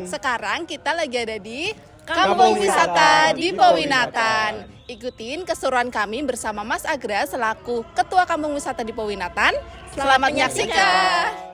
Sekarang kita lagi ada di Kampung Wisata di Powinatan. Ikutin keseruan kami bersama Mas Agra selaku Ketua Kampung Wisata di Powinatan. Selamat menyaksikan.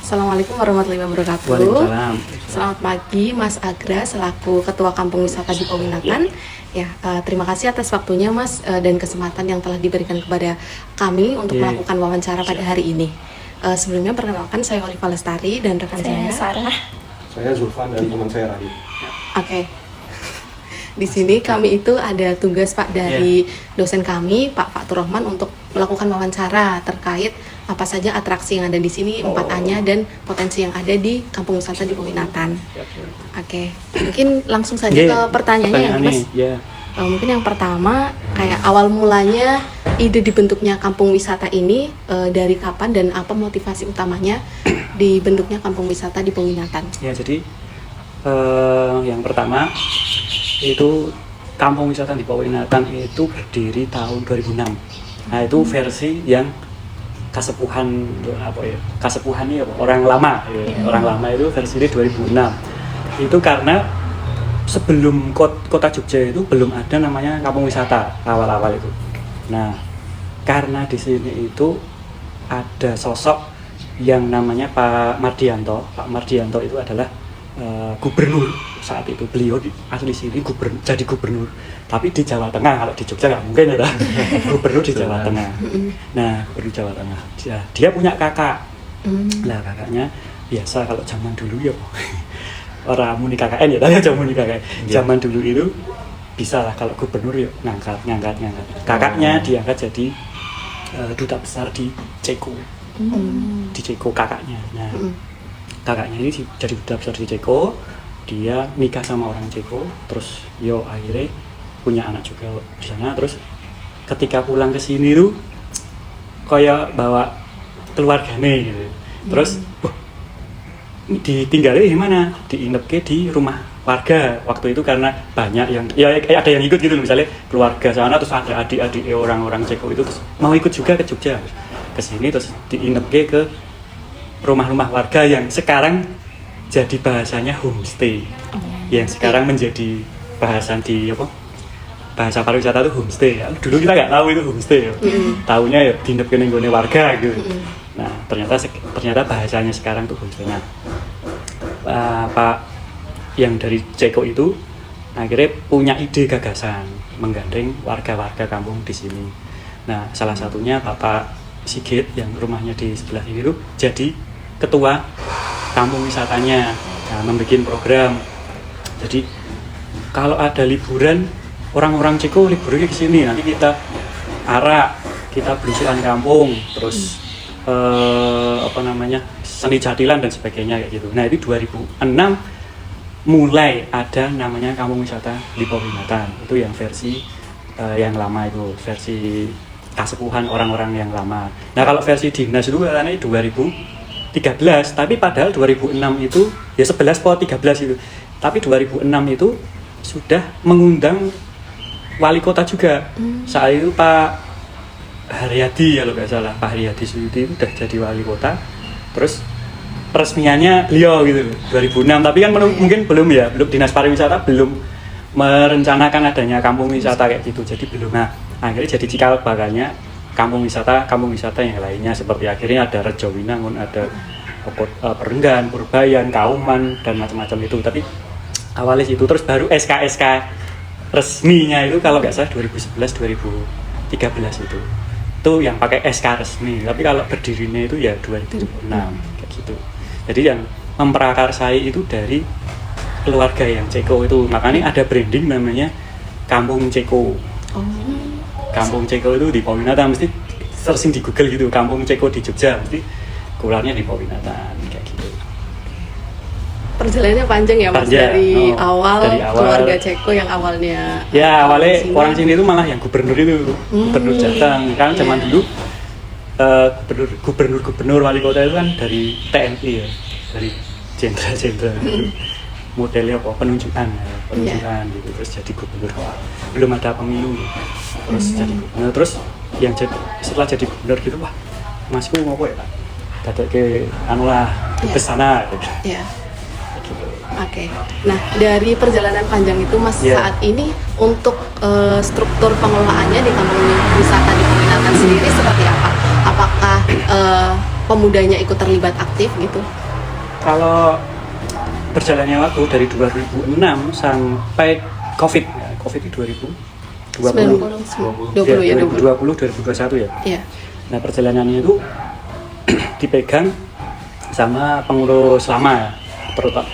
Assalamualaikum warahmatullahi wabarakatuh. Waalaikumsalam. Selamat pagi Mas Agra selaku Ketua Kampung Wisata di Powinatan. Terima kasih atas waktunya Mas dan kesempatan yang telah diberikan kepada kami untuk melakukan wawancara pada hari ini. Sebelumnya perkenalkan saya Oliva Lestari dan rekan saya Sarah. Saya Zulfan dan teman saya Radit. Oke. Di sini kami itu ada tugas Pak dari dosen kami Pak Fatur Rahman untuk melakukan wawancara terkait apa saja atraksi yang ada di sini, 4A-nya dan potensi yang ada di Kampung Wisata di Powinatan. Oke, mungkin langsung saja ke pertanyaannya ya Mas. Mungkin yang pertama, kayak awal mulanya ide dibentuknya Kampung Wisata ini dari kapan dan apa motivasi utamanya dibentuknya Kampung Wisata di Powinatan? Ya, jadi yang pertama itu Kampung Wisata di Powinatan itu berdiri tahun 2006. Nah, itu versi yang kasepuhan kasepuhannya orang lama orang lama itu versi 2006. Itu karena sebelum kota Jogja itu belum ada namanya kampung wisata awal-awal itu. Nah, karena di sini itu ada sosok yang namanya Pak Mardianto. Pak Mardianto itu adalah gubernur saat itu. Beliau asli sini jadi gubernur, tapi di Jawa Tengah. Kalau di Jogja nggak mungkin ya, gubernur di Jawa Tengah. Nah, gubernur Jawa Tengah. Dia punya kakak. Nah, kakaknya biasa kalau zaman dulu ya, orang muni KKN ya, tanya zaman muni KKN. Zaman dulu itu bisa lah kalau gubernur ya ngangkat. Kakaknya diangkat jadi duta besar di Ceko. Di Ceko kakaknya. Nah, kakaknya ini jadi duta besar di Ceko. Dia nikah sama orang Ceko, terus akhirnya punya anak juga di sana. Terus ketika pulang ke sini tuh kayak bawa keluarganya gitu. Terus ditinggalin di mana? Diinepke di rumah warga waktu itu karena banyak yang ada yang ikut gitu, misalnya keluarga sana, terus ada adik-adik orang-orang Ceko itu terus mau ikut juga ke Jogja ke sini, terus diinepke ke rumah-rumah warga yang sekarang jadi bahasanya homestay. Yang sekarang menjadi bahasan di bahasa pariwisata itu homestay ya. Dulu kita nggak tahu itu homestay ya. Taunya ya dinep kene nggone warga gitu. Nah, ternyata bahasanya sekarang tuh homestay. Nah, Pak yang dari Ceko itu akhirnya punya ide gagasan menggandeng warga-warga kampung di sini. Nah, salah satunya Bapak Sigit yang rumahnya di sebelah ini tuh jadi ketua kampung wisatanya. Nah, membuat program. Jadi kalau ada liburan, orang-orang Ceko liburannya ke sini. Nanti kita arak, kita belusukan kampung, terus seni jatilan dan sebagainya kayak gitu. Nah, itu 2006 mulai ada namanya Kampung Wisata di Powinatan. Itu yang versi yang lama, itu versi kasepuhan orang-orang yang lama. Nah, kalau versi dinas itu katanya 2013, tapi padahal 2006 itu ya 11 atau 13 itu. Tapi 2006 itu sudah mengundang wali kota juga. Saat itu Pak Haryadi kalau nggak salah, Pak Haryadi Suyuti itu udah jadi wali kota. Terus peresmiannya beliau gitu 2006, tapi kan mungkin belum dinas pariwisata belum merencanakan adanya kampung wisata kayak gitu, jadi belum. Nah akhirnya jadi cikal bakalnya kampung wisata yang lainnya, seperti akhirnya ada Rejowinangun, ada Perenggan, Purbayan, Kauman dan macam-macam itu. Tapi awalnya itu, terus baru SK resminya itu kalau nggak salah 2011-2013 itu yang pakai SK resmi. Tapi kalau berdirinya itu ya 2006 kayak gitu. Jadi yang memprakarsai itu dari keluarga yang Ceko itu, makanya ada branding namanya Kampung Ceko. Kampung Ceko itu di Powinatan, mesti searching di Google gitu, Kampung Ceko di Jogja, mesti keluarnya di Powinatan kayak gitu. Perjalanannya panjang ya Mas, dari awal keluarga Ceko yang awalnya awalnya orang sini itu malah yang gubernur itu, gubernur Jateng. Kan zaman dulu gubernur wali kota itu kan dari TNI ya, dari jenderal-jenderal itu. Modelnya apa, penunjukan gitu, terus jadi gubernur. Belum ada pemilu, terus jadi gubernur. Terus yang setelah jadi gubernur gitu, wah masku mau apa ya Pak, dadak ke anulah ke sana gitu. Oke. Nah, dari perjalanan panjang itu Mas, saat ini untuk struktur pengelolaannya di kampung wisata di Powinatan sendiri seperti apa? Apakah pemudanya ikut terlibat aktif gitu? Kalau berjalannya waktu dari 2006 sampai COVID itu 2020 2021 ya. Iya. Nah, perjalanannya itu dipegang sama pengurus lama ya.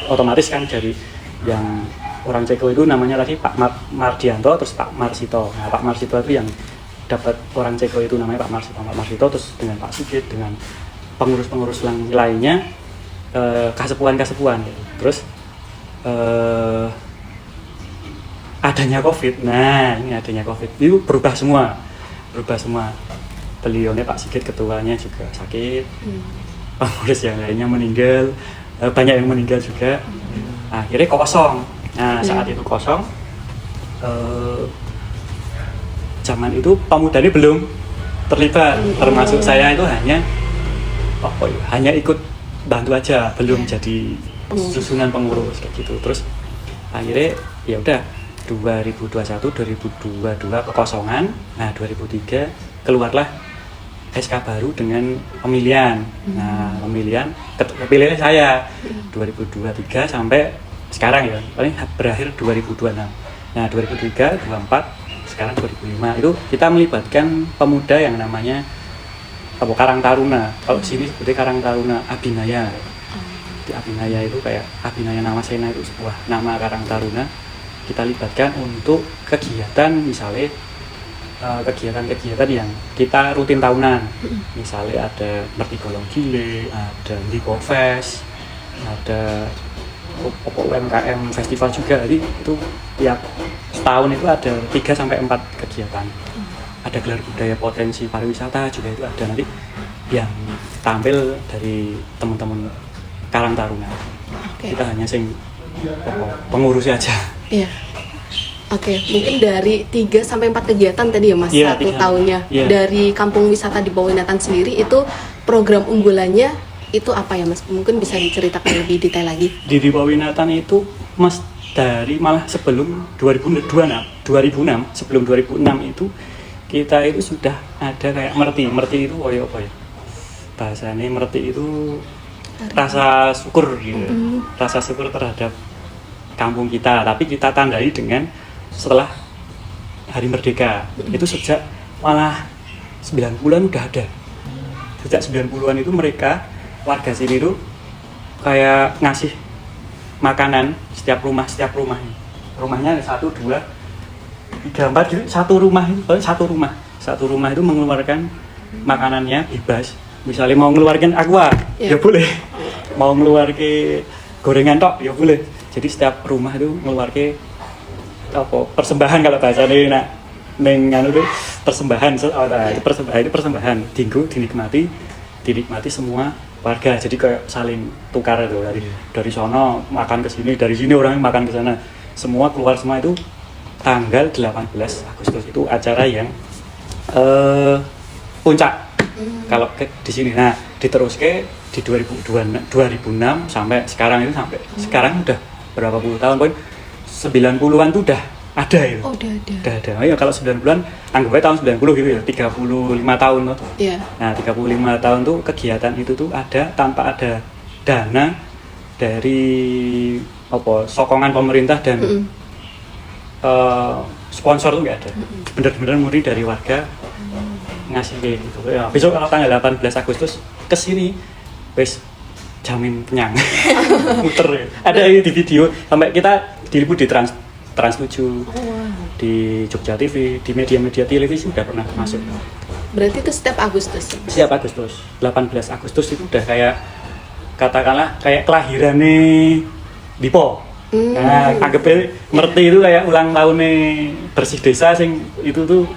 Otomatis kan dari yang orang Ceko itu namanya lagi Pak Mardianto, terus Pak Marsito. Nah, Pak Marsito itu yang dapat orang Ceko itu namanya Pak Marsito, terus dengan Pak Sigit, dengan pengurus-pengurus lainnya, kasepuan gitu. Terus adanya COVID. Nah, ini adanya COVID itu berubah semua. Beliaunya Pak Sigit ketuanya juga sakit. Pengurus yang lainnya meninggal. Banyak yang meninggal juga. Akhirnya kosong. Nah, saat itu kosong, zaman itu pemudanya belum terlibat, termasuk saya itu hanya ikut bantu aja, belum jadi susunan pengurus kayak gitu. Terus akhirnya ya udah 2021 2022 kekosongan. Nah 2003 keluarlah SK baru dengan pemilihan. Nah, pemilihan saya 2023 sampai sekarang ya, paling berakhir 2026. Nah, 2003, 2004, sekarang 2005 itu kita melibatkan pemuda yang namanya Karang Taruna. Kalau sini sebutnya Karang Taruna Abhinaya. Di Abhinaya itu kayak Abhinaya Namasena itu sebuah nama Karang Taruna. Kita libatkan untuk kegiatan, misalnya kegiatan-kegiatan yang kita rutin tahunan. Misalnya ada Merti Golong Gile, ada Ndiko Fest, ada UMKM Festival juga. Jadi itu tiap setahun itu ada 3-4 kegiatan. Ada gelar budaya potensi pariwisata juga itu ada, nanti yang tampil dari teman-teman Karang Taruna. Kita hanya pengurus aja. Iya. Oke, mungkin dari 3-4 kegiatan tadi ya Mas, satu tahunnya. Dari kampung wisata di Powinatan sendiri itu program unggulannya itu apa ya Mas? Mungkin bisa diceritakan lebih detail lagi. Di Powinatan itu Mas, dari malah sebelum 2006, sebelum 2006 itu kita itu sudah ada kayak merti itu apa ya? Bahasanya merti itu rasa syukur gitu. Rasa syukur terhadap kampung kita, tapi kita tandai dengan setelah Hari Merdeka. Itu sejak malah 90-an udah ada. Sejak 90-an itu mereka warga sini itu kayak ngasih makanan setiap rumahnya. Rumahnya ada 1, 2, 3, 4 gitu. Satu rumah itu mengeluarkan makanannya bebas. Misalnya mau ngeluarkan aqua, ya boleh. Mau ngeluarkan gorengan tok, ya boleh. Jadi setiap rumah itu ngeluarkan persembahan, kalau bahasanya itu persembahan. Itu persembahan dinggo dinikmati semua warga. Jadi kayak saling tukar itu, dari sono makan ke sini, dari sini orang makan ke sana, semua keluar semua. Itu tanggal 18 Agustus itu acara yang puncak kalau di sini. Nah diterus ke di 2006 sampai sekarang itu sampai sekarang udah berapa puluh tahun, pun 90-an tuh udah ada itu. Oh, udah ada. Udah ada. Ya kalau 90-an anggap aja tahun 90 gitu ya, 35 tahun loh. Iya. Nah 35 tahun tuh kegiatan itu tuh ada tanpa ada dana dari apa sokongan pemerintah dan sponsor tuh nggak ada. Bener-bener murni dari warga ngasih kayak gitu. Ya, besok kalau tanggal 18 Agustus kesini wes jamin kenyang. Muter ya. Ada di video sampai kita diliput di Trans 7, di Jogja TV, di media-media televisi udah pernah masuk. Berarti itu setiap Agustus. Setiap Agustus, 18 Agustus itu udah kayak katakanlah kayak kelahirannya Dipo. Nah, anggapnya Merti itu kayak ulang tahunnya Bersih Desa sing itu tuh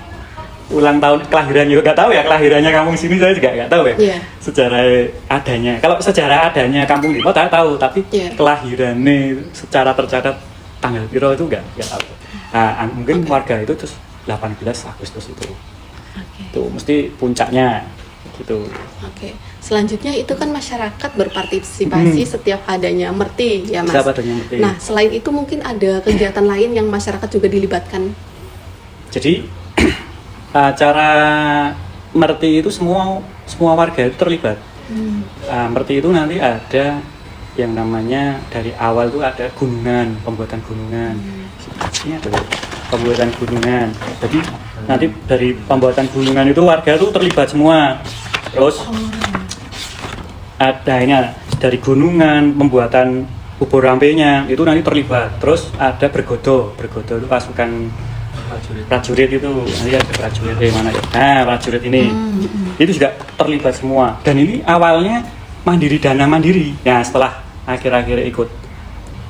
ulang tahun kelahirannya. Gak tahu ya kelahirannya kampung sini, saya juga gak tahu ya. Iya. Sejarah adanya. Kalau sejarah adanya kampung Dipo saya tahu, tapi kelahirannya secara tercatat tanggal piro itu gak tahu. Nah, mungkin warga itu terus 18 Agustus itu. Itu mesti puncaknya gitu. Oke. Selanjutnya itu kan masyarakat berpartisipasi setiap adanya Merti ya Mas. Setiap adanya Merti. Nah, selain itu mungkin ada kegiatan lain yang masyarakat juga dilibatkan. Jadi acara Merti itu semua warga itu terlibat. Merti itu nanti ada yang namanya dari awal tuh ada gunungan, pembuatan gunungan. Ini ada pembuatan gunungan. Jadi nanti dari pembuatan gunungan itu warga tuh terlibat semua. Terus ada ini dari gunungan, pembuatan bubur rampenya itu nanti terlibat. Terus ada bergodo itu pasukan prajurit itu nanti ada prajurit di mana ya? Nah prajurit ini itu juga terlibat semua. Dan ini awalnya dana mandiri. Nah setelah akhir-akhir ikut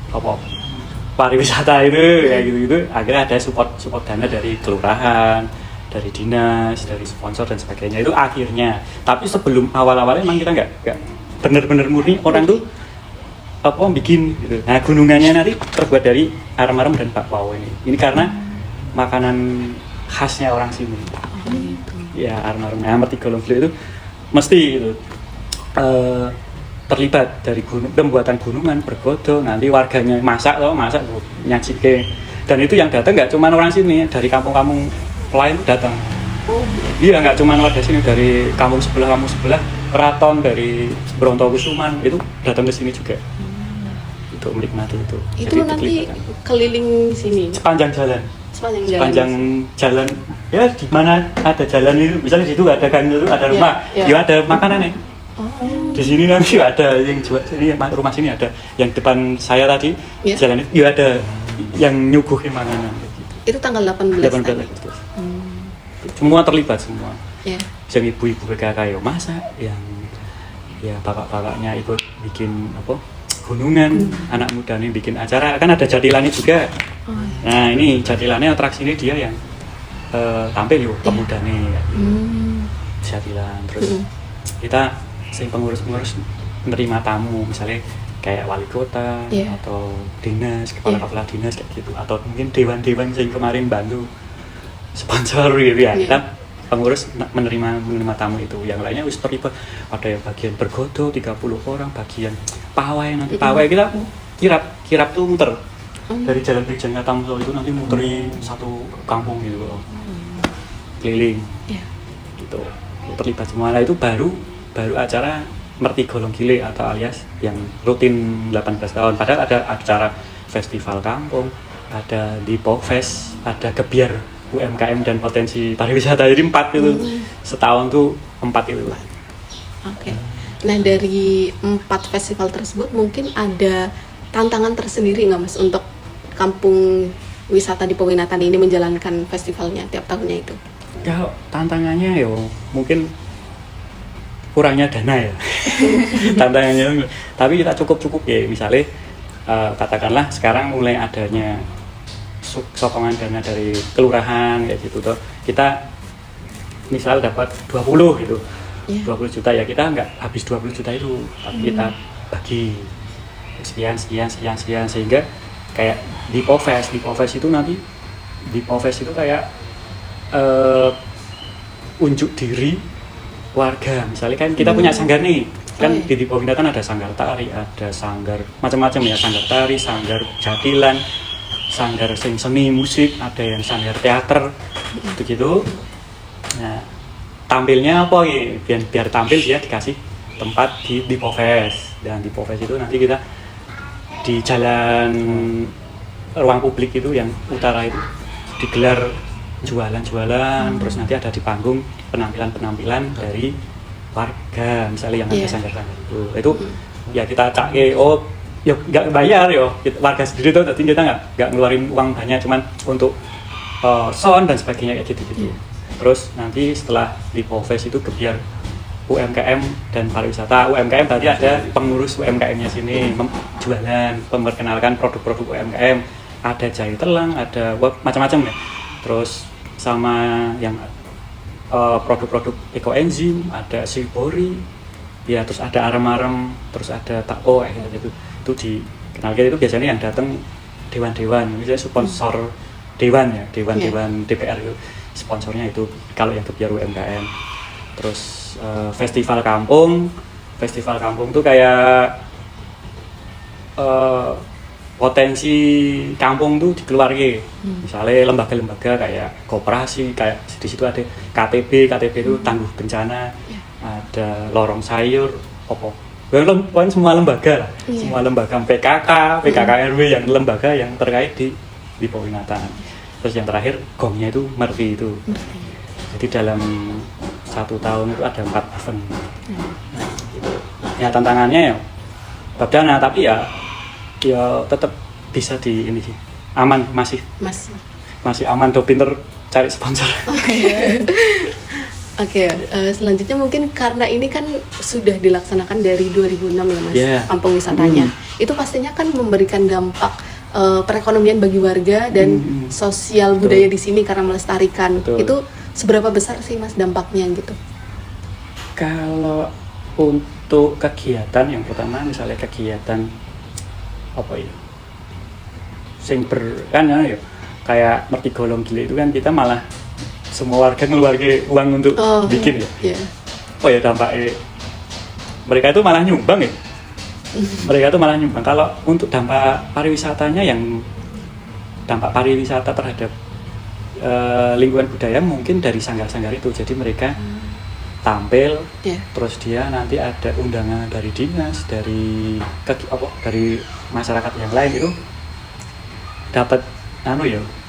apa pariwisata itu kayak gitu akhirnya ada support dana dari kelurahan, dari dinas, dari sponsor dan sebagainya itu akhirnya. Tapi sebelum awal-awalnya memang kita nggak benar-benar murni orang tuh apa bikin gitu. Nah gunungannya nanti terbuat dari arem-arem dan bakpao ini. Ini karena makanan khasnya orang sini. Ya arem-arem. Nah Merti Golong Gile itu mesti itu terlibat dari pembuatan gunungan, bergodo, nanti warganya masak nyajike. Dan itu yang datang nggak cuma orang sini, dari kampung-kampung lain datang. Iya nggak cuma warga sini, dari kampung sebelah, keraton dari Brontokusuman itu datang ke sini juga untuk menikmati itu. Itu jadi nanti keliling sini sepanjang jalan jalan. Ya di mana ada jalan itu, misalnya di situ ada gang itu ada rumah, ya ada makanan nih. Di sini nanti ada yang jual, sini rumah sini ada yang depan saya tadi jalan itu ya ada yang nyuguhin makanan gitu. Itu tanggal 18 Agustus. Semua terlibat semua. Yeah. Yang ibu-ibu PKK masak, yang ya bapak-bapaknya ikut bikin apa gunungan, anak muda nih bikin acara, kan ada jatilannya juga. Nah ini jatilannya atraksi ini dia yang tampil yuk pemuda nih jatilan. Terus kita sing pengurus menerima tamu misalnya kayak wali kota atau dinas, kepala dinas kayak gitu, atau mungkin dewan-dewan yang kemarin bantu sponsor gitu ya. Kita pengurus menerima tamu itu. Yang lainnya wis terlibat, ada yang bagian bergodo 30 orang, bagian pawai, nanti pawai kita kirap tuh muter dari Jalan Brigjen Tamso itu nanti muteri satu kampung gitu loh, keliling gitu, terlibat semua. Nah itu baru acara Merti Golong Gile atau alias yang rutin 18 tahun. Padahal ada acara festival kampung, ada Dipo Fest, ada Gebiar UMKM dan potensi pariwisata. Jadi 4 itu setahun tuh 4 itu lah. Oke. Nah dari 4 festival tersebut mungkin ada tantangan tersendiri nggak Mas untuk kampung wisata Dipo Winatan ini menjalankan festivalnya tiap tahunnya itu? Kalau tantangannya mungkin kurangnya dana ya. Tantangannya, tapi kita cukup ya, misalnya katakanlah sekarang mulai adanya sokongan dana dari kelurahan kayak gitu toh, kita misal dapat 20 gitu, 20 juta ya kita nggak habis 20 juta itu, tapi kita bagi sekian sehingga kayak Dipo Fest itu nanti Dipo Fest itu kayak unjuk diri warga. Misalnya kan kita punya sanggar nih, kan Oh, iya. di Dipo Winatan ada sanggar tari, ada sanggar macam-macam ya, sanggar tari, sanggar jatilan, sanggar seni musik, ada yang sanggar teater, gitu-gitu. Nah, tampilnya apa ya? Biar tampil dia dikasih tempat di Dipo Fest, dan Dipo Fest itu nanti kita di jalan ruang publik itu yang utara itu digelar jualan-jualan, terus nanti ada di panggung penampilan-penampilan dari warga, misalnya yang ada Iya. sanggar-sanggar itu ya kita cake, oh ya nggak bayar yo, warga sendiri tuh, jadi kita nggak ngeluarin uang banyak, cuman untuk sound dan sebagainya kayak gitu-gitu. Terus nanti setelah di Fest itu gebiar UMKM dan pariwisata. UMKM berarti ada pengurus UMKM-nya sini jualan, memperkenalkan produk-produk UMKM, ada jahe telang, ada macam-macam ya. Terus sama yang produk-produk ekoenzim, ada silbori, ya terus ada arem-arem, terus ada tako kayak gitu. Itu dikenalkan, itu biasanya yang datang dewan-dewan, misalnya sponsor dewan ya, dewan-dewan DPR itu sponsornya itu kalau yang kebiar UMKM. Terus festival kampung tuh kayak potensi kampung tuh dikeluarkan. Misalnya lembaga-lembaga kayak koperasi, kayak di situ ada KTB itu tangguh bencana, ada lorong sayur, pokoknya semua lembaga lah, semua lembaga PKK RW yang lembaga yang terkait di Dipo Winatan. Terus yang terakhir gongnya itu Murphy itu. Jadi dalam 1 tahun itu ada 4 event. Ya tantangannya ya dana, tapi ya tetap bisa di ini sih, aman, masih aman, do pinter cari sponsor. Oke, selanjutnya mungkin karena ini kan sudah dilaksanakan dari 2006 ya Mas, Yeah. kampung wisatanya. Itu pastinya kan memberikan dampak perekonomian bagi warga dan sosial budaya di sini karena melestarikan. Betul. Itu seberapa besar sih Mas dampaknya gitu? Kalau untuk kegiatan yang pertama, misalnya kegiatan apa ya, kan ya kayak merti golong gile itu kan kita malah semua warga ngeluarin uang untuk bikin ya. Iya. Oh ya dampaknya mereka itu malah nyumbang ya. Mereka itu malah nyumbang. Kalau untuk dampak pariwisatanya, yang dampak pariwisata terhadap lingkungan budaya mungkin dari sanggar-sanggar itu. Jadi mereka tampil, terus dia nanti ada undangan dari dinas, dari masyarakat yang lain itu dapat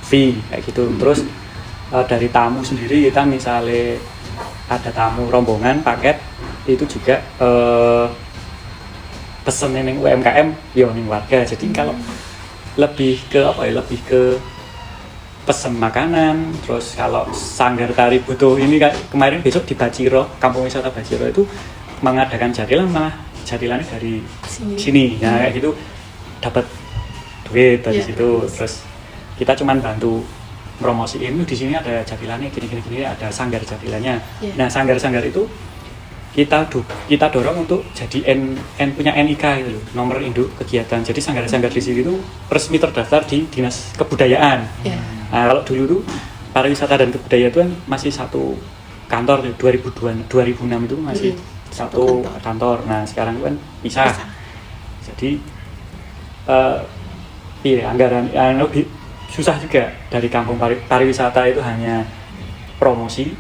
fee kayak gitu. Terus dari tamu sendiri, kita misalnya ada tamu rombongan paket itu juga pesen ning UMKM yo ning warga. Jadi kalau lebih ke pesen makanan. Terus kalau sanggar tari butuh ini, kemarin besok di Baciro, kampung wisata Baciro itu mengadakan jatilan, malah jatilannya dari sini. Nah kayak gitu dapat duit dari situ. Terus kita cuman bantu promosiin, di sini ada jatilannya gini, ada sanggar jatilannya. Nah sanggar-sanggar itu kita dorong untuk jadi punya NIK itu, nomor induk kegiatan. Jadi sanggar-sanggar di sini itu resmi terdaftar di Dinas Kebudayaan. Nah, kalau dulu tuh pariwisata dan kebudayaan itu kan masih satu kantor, 2006 itu masih satu kantor. Nah sekarang kan pisah. Jadi anggaran lebih susah juga. Dari kampung pariwisata itu hanya promosi,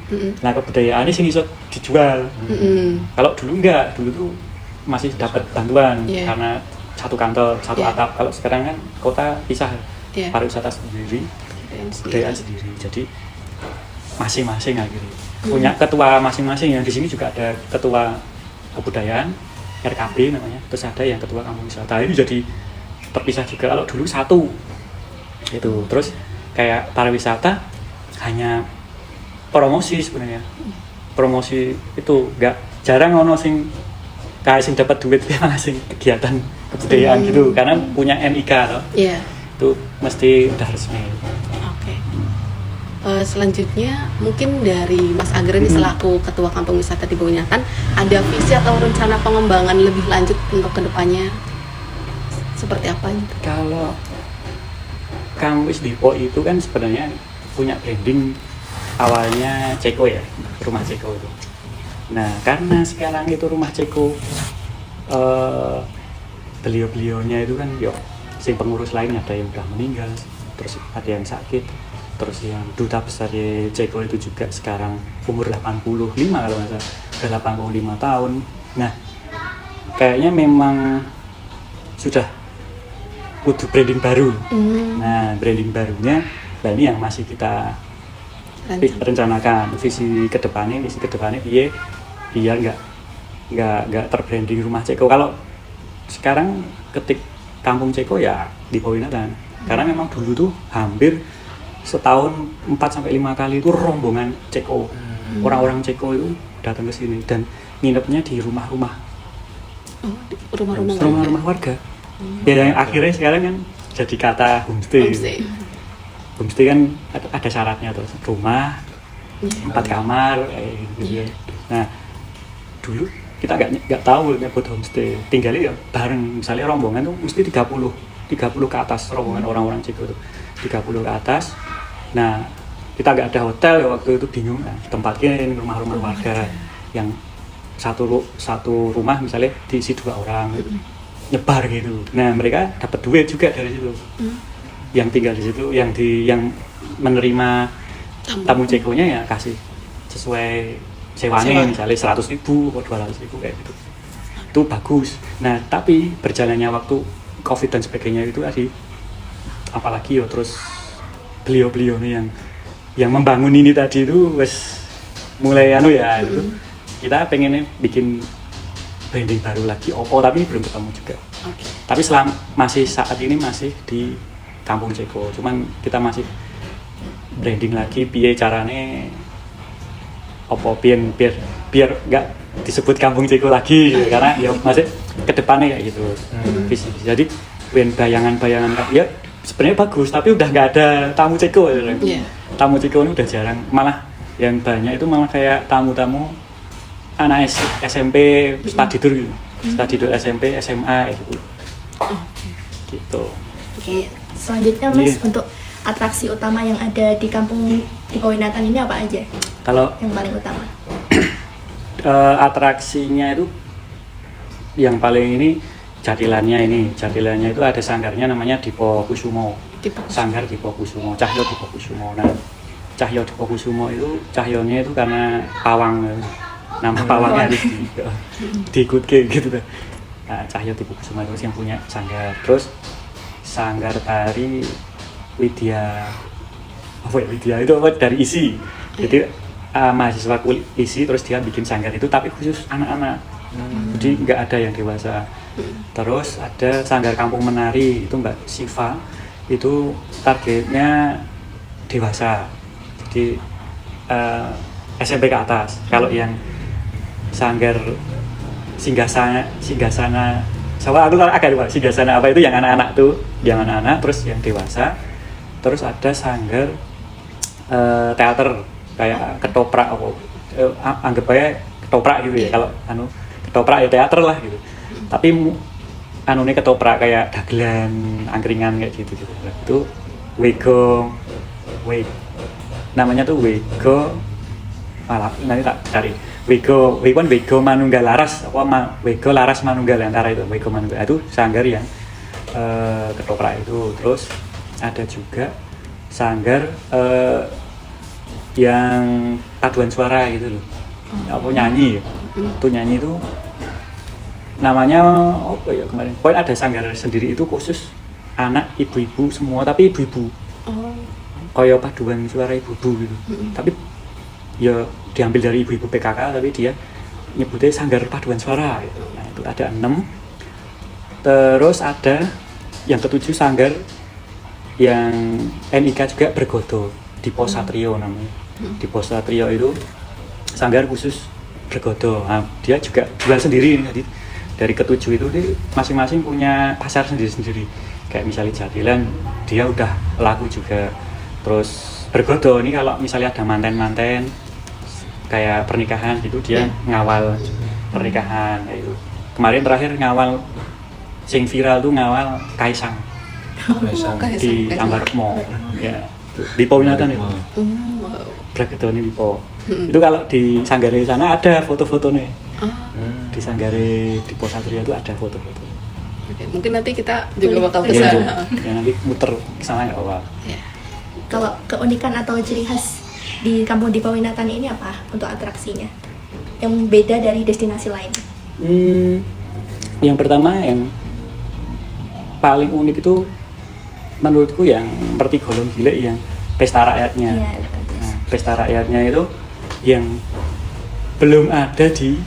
nah kebudayaan ini iso dijual. Kalau dulu enggak, dulu tuh masih dapat bantuan karena satu kantor, satu atap. Kalau sekarang kan kota pisah, pariwisata sendiri, kebudayaan sendiri. Jadi masing-masing akhirnya punya ketua masing-masing. Yang di sini juga ada ketua kebudayaan, RKB namanya. Terus ada yang ketua kampung wisata. Ini jadi terpisah juga. Kalau dulu satu itu. Terus kayak pariwisata hanya promosi sebenarnya. Promosi itu jarang ono sing dapat duit malah sing kegiatan kebudayaan gitu, karena punya NIK loh. Itu mesti udah resmi. Oke. Selanjutnya mungkin dari Mas Agar ini selaku Ketua Kampung Wisata Dipo Winatan, ada visi atau rencana pengembangan lebih lanjut untuk kedepannya seperti apa gitu? Kalau Kampus Dipo itu kan sebenarnya punya branding awalnya Ceko ya, rumah Ceko itu. Nah karena sekarang itu rumah Ceko beliau-beliaunya itu kan si pengurus lain ada yang udah meninggal, terus ada yang sakit, terus yang duta besar di Ceko itu juga sekarang umur 85 kalau nggak salah, udah 85 tahun. Nah kayaknya memang sudah butuh branding baru. Nah branding barunya ini yang masih kita rencanakan, visi kedepannya biar nggak terbranding rumah Ceko. Kalau sekarang ketik kampung Ceko ya di Pawinatan, karena memang dulu tuh hampir setahun 4-5 kali itu rombongan Ceko, orang-orang Ceko itu datang ke sini dan nginepnya di rumah-rumah warga. Ya yang akhirnya sekarang kan jadi kata homestay. Homestay kan ada syaratnya tuh, rumah 4 kamar gitu. Nah dulu kita nggak tahu nyebut homestay, tinggalnya ya bareng, misalnya rombongan tuh mesti 30 ke atas, rombongan orang-orang Ceko tuh 30 ke atas. Nah kita nggak ada hotel ya waktu itu, bingung, nah, tempatnya rumah-rumah warga yang satu rumah misalnya diisi 2 orang gitu, nyebar gitu. Nah mereka dapat duit juga dari situ, yang tinggal di situ, yang menerima tamu Cekonya ya kasih sesuai sewanya, misalnya 100.000 atau 200.000 kayak gitu. Itu bagus. Nah tapi berjalannya waktu COVID dan sebagainya itu tadi, apalagi ya terus beliau nih yang membangun ini tadi itu wes mulai itu, kita pengennya bikin branding baru lagi tapi belum ketemu juga. Tapi saat ini masih di kampung Ceko, cuman kita masih branding lagi piye carane biar nggak disebut kampung Ceko lagi gitu. Karena ya masih kedepannya kayak gitu visi. Jadi bayangan ya sebenarnya bagus, tapi udah nggak ada tamu Ceko. Tamu Ceko ini udah jarang, malah yang banyak itu malah kayak tamu-tamu anak SMP study tour SMP SMA gitu. Gitu. Oke, selanjutnya Mas, untuk atraksi utama yang ada di kampung di Pawinatan ini apa aja? Kalau yang paling utama? Atraksinya itu yang paling ini jatilannya itu ada sanggarnya namanya Dipo Kusumo. Sanggar Dipo Kusumo, Cahyo Dipo Kusumo. Nah, Cahyo Dipo Kusumo itu cahyonya itu karena pawang, nama pawangnya harus diikutke gitu. Nah, Cahyo Dipo Kusumo itu yang punya sanggar. Terus sanggar tari Widya itu dari ISI. Jadi mahasiswa ISI terus dia bikin sanggar itu tapi khusus anak-anak. Jadi nggak ada yang dewasa. Terus ada sanggar kampung menari itu Mbak Siva, itu targetnya dewasa. Jadi SMP ke atas. Kalau yang sanggar singgasana aku agak lupa singgasana apa itu, yang anak-anak tuh, yang anak-anak terus yang dewasa. Terus ada sanggar teater kayak ketoprak, anggap aja ketoprak gitu ya. Kalau ketoprak ya teater lah gitu. Tapi anunya ketoprak kayak dagelan, angkringan kayak gitu. Itu namanya tuh Wego, malah nanti tak cari. Wego Manunggal Laras, Wego Laras Manunggal, antara itu Wego Manunggal itu sanggar yang ketoprak itu. Terus ada juga sanggar yang paduan suara gitu loh, nyanyi itu namanya apa ya kemarin, pokoknya ada sanggar sendiri itu khusus anak ibu-ibu semua, tapi ibu-ibu kayak paduan suara ibu-ibu gitu. Tapi ya diambil dari ibu-ibu PKK, tapi dia nyebutnya sanggar paduan suara gitu. Nah itu ada 6. Terus ada yang ke-7 sanggar yang NIK juga Bergodo, Dipo Satrio namanya. Dipo Satrio itu sanggar khusus Bergodo. Nah, dia juga jual sendiri. Jadi dari ke-7 itu dia masing-masing punya pasar sendiri-sendiri. Kayak misalnya Jatilan dia udah laku juga. Terus Bergodo ini kalau misalnya ada manten-manten kayak pernikahan gitu, dia ngawal pernikahan kayak gitu. Kemarin terakhir ngawal sing viral tuh ngawal Kaisang. Di Ambarukmo ya, di Pawinatan itu. Bergodo ini Dipo. Itu kalau di Sanggare sana ada foto-fotonya. Oh, Di Sanggare di Pos Satria itu ada foto-foto. oke. Mungkin nanti kita juga bakal ke Iya, sana. ya, nanti muter ke sana nggak apa-apa. Ya. Kalau keunikan atau ciri khas di Kampung di Pawinatan ini apa untuk atraksinya? Yang beda dari destinasi lain? Yang pertama yang paling unik itu menurutku yang Pertigolong Gile yang pesta rakyatnya. Iya. Nah, pesta rakyatnya itu yang belum ada di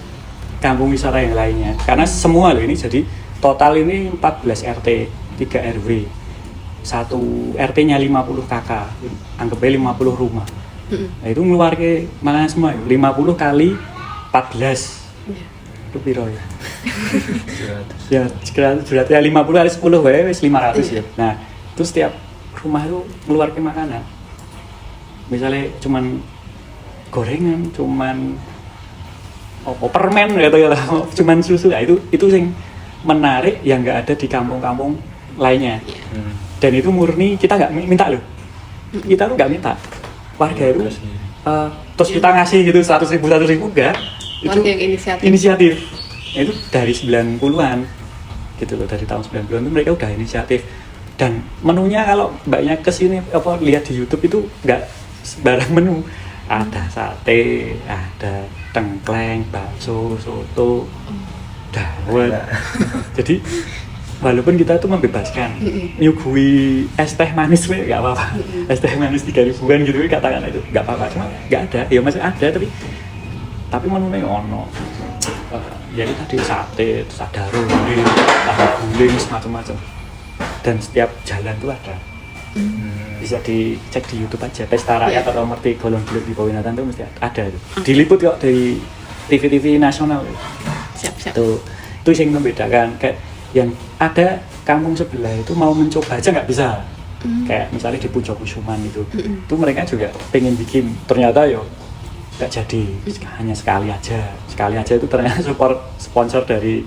kampung wisata yang lainnya. Karena semua loh ini jadi total ini 14 RT, 3 RW. 1 RT-nya 50 KK, anggap aja 50 rumah. Nah, itu ngeluarke mana semua 50 kali 14. Iya. Itu piro ya? Ya, berarti ya 50 kali 10 wis 500 ya. Nah, itu setiap rumah itu ngeluarke makanan. Misalnya cuman gorengan, cuman permen gitu ya, cuman susu. Nah, itu sing menarik yang nggak ada di kampung-kampung lainnya. Dan itu murni kita nggak minta loh. Kita tuh nggak minta. Warga itu terus kita ngasih gitu 100.000 enggak. Itu Warga yang inisiatif. inisiatif. Itu dari 90-an gitu loh, dari tahun 90-an itu mereka udah inisiatif. Dan menunya kalau mbaknya kesini apa lihat di YouTube itu nggak sembarang menu. Ada sate, ada tengkleng, bakso, soto, dawet. Jadi walaupun kita tuh membebaskan nyugui es teh manis nggak apa-apa, es teh manis 3.000-an gitu katakan itu nggak apa-apa, cuma nggak ada, ya masih ada tapi menunya ono. Jadi tadi sate, terus ada ronde, ada guling, macam-macam. Dan setiap jalan tuh ada. Bisa dicek di YouTube aja, pesta rakyat atau Pertigolong Gile di Pawinatan tuh mesti ada itu. Diliput kok dari TV-TV nasional. Siap-siap. Itu yang membedakan, kayak yang ada kampung sebelah itu mau mencoba aja nggak bisa. Kayak misalnya di Pujo Kusuman itu mereka juga pengen bikin, ternyata yo nggak jadi, hanya sekali aja itu ternyata sponsor dari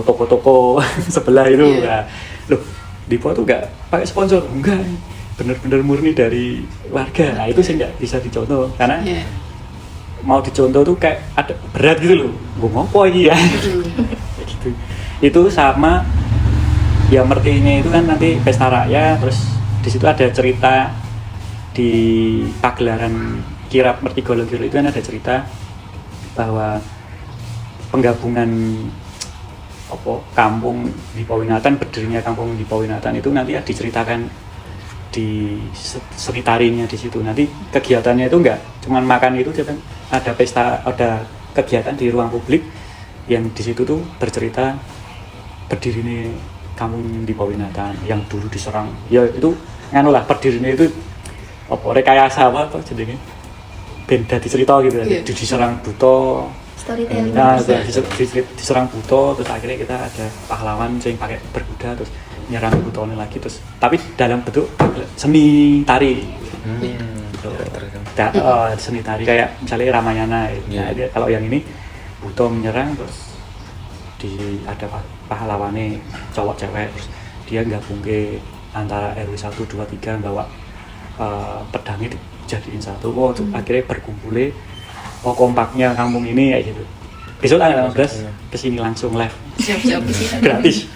toko-toko sebelah itu. Nah, loh, Dipo tuh nggak pakai sponsor, enggak, bener-bener murni dari warga. Nah, itu sih nggak bisa dicontoh karena mau dicontoh tuh kayak ada berat gitu loh, gue ngopo ini ya. Kayak gitu. Itu sama ya mertinya itu kan nanti pesta rakyat, terus di situ ada cerita di pagelaran kirap Pertigolong Gile itu kan ada cerita bahwa penggabungan kampung di Pawinatan, berdirinya kampung di Pawinatan itu nanti ya diceritakan di seni tarinya di situ. Nanti kegiatannya itu enggak cuman makan itu, ada pesta, ada kegiatan di ruang publik yang di situ tuh bercerita berdirinya kampung di Pawinatan yang dulu diserang. Ya itu nganu lah, berdirinya itu rekayasa apa jadinya benda dicerita gitu. Diserang buto. Storytelling. Nah, diserang buto, terus akhirnya kita ada pahlawan yang pakai berkuda terus nyerang butonya lagi, terus tapi dalam bentuk seni tari. Seni tari kayak misalnya Ramayana. Nah, kalau yang ini buto menyerang, terus ada pahlawannya cowok cewek, terus dia gabung ke antara RW 1, 2, 3 bawa pedangnya dijadiin satu. Akhirnya berkumpulnya kompaknya kampung ini kayak gitu. Besok tanggal 16 kesini langsung live. Siap-siap. Gratis.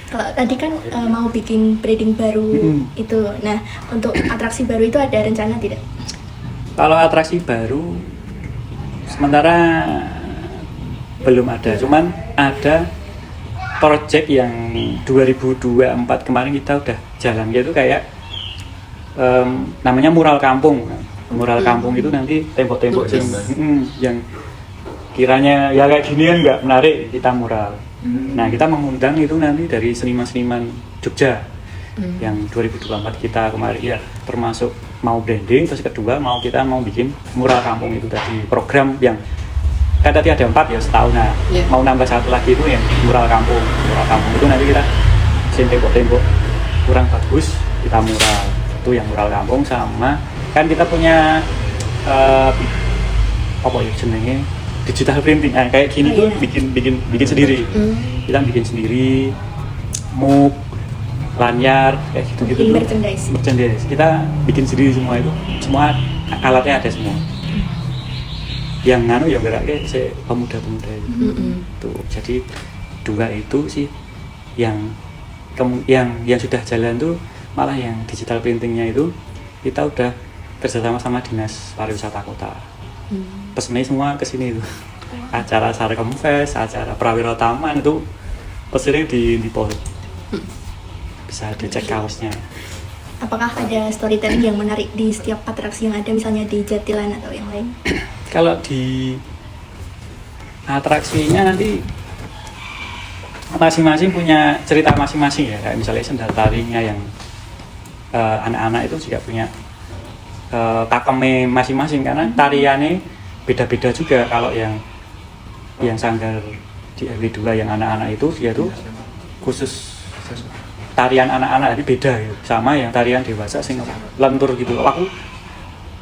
Kalau tadi kan mau bikin branding baru itu, nah untuk atraksi baru itu ada rencana tidak? Kalau atraksi baru sementara belum ada, cuman ada project yang 2024 kemarin kita udah jalan gitu, kayak namanya mural kampung. Mural kampung itu nanti tembok-tembok yang kiranya ya kayak gini kan nggak menarik, kita mural. Nah, kita mengundang itu nanti dari seniman-seniman Jogja yang 2024 kita kemarin ya, termasuk mau branding, terus kedua kita mau bikin mural kampung itu tadi, program yang kan tadi ada 4 ya setahun. Nah, mau nambah 1 lagi itu yang mural kampung. Mural kampung itu nanti kita tembok-tembok kurang bagus, kita mural. Itu yang mural kampung. Sama kan kita punya jenenge digital printing. Nah, kayak gini tuh bikin sendiri. Kita bikin sendiri, mug, lanyar, kayak gitu-gitu. Merchandise. Kita bikin sendiri semua itu. Semua alatnya ada semua. yang nganu ya berarti si pemuda-pemuda itu. Mm-mm. Tuh, jadi 2 itu sih yang yang sudah jalan tuh, malah yang digital printingnya itu kita udah kerjasama sama dinas pariwisata kota. Pesennya semua ke sini itu. Acara Sarkem Fest, acara Prawiro Taman itu pesennya di Pol. Bisa dicek kaosnya. Apakah ada storytelling yang menarik di setiap atraksi yang ada, misalnya di Jatilan atau yang lain? Kalau di atraksinya nanti masing-masing punya cerita masing-masing ya, kayak misalnya sendal tarinya yang anak-anak itu juga punya pakemnya masing-masing, karena tariannya beda-beda juga. Kalau yang sanggar di RW2 yang anak-anak itu dia tuh khusus tarian anak-anak, jadi beda gitu, sama yang tarian dewasa sing lentur gitu. Aku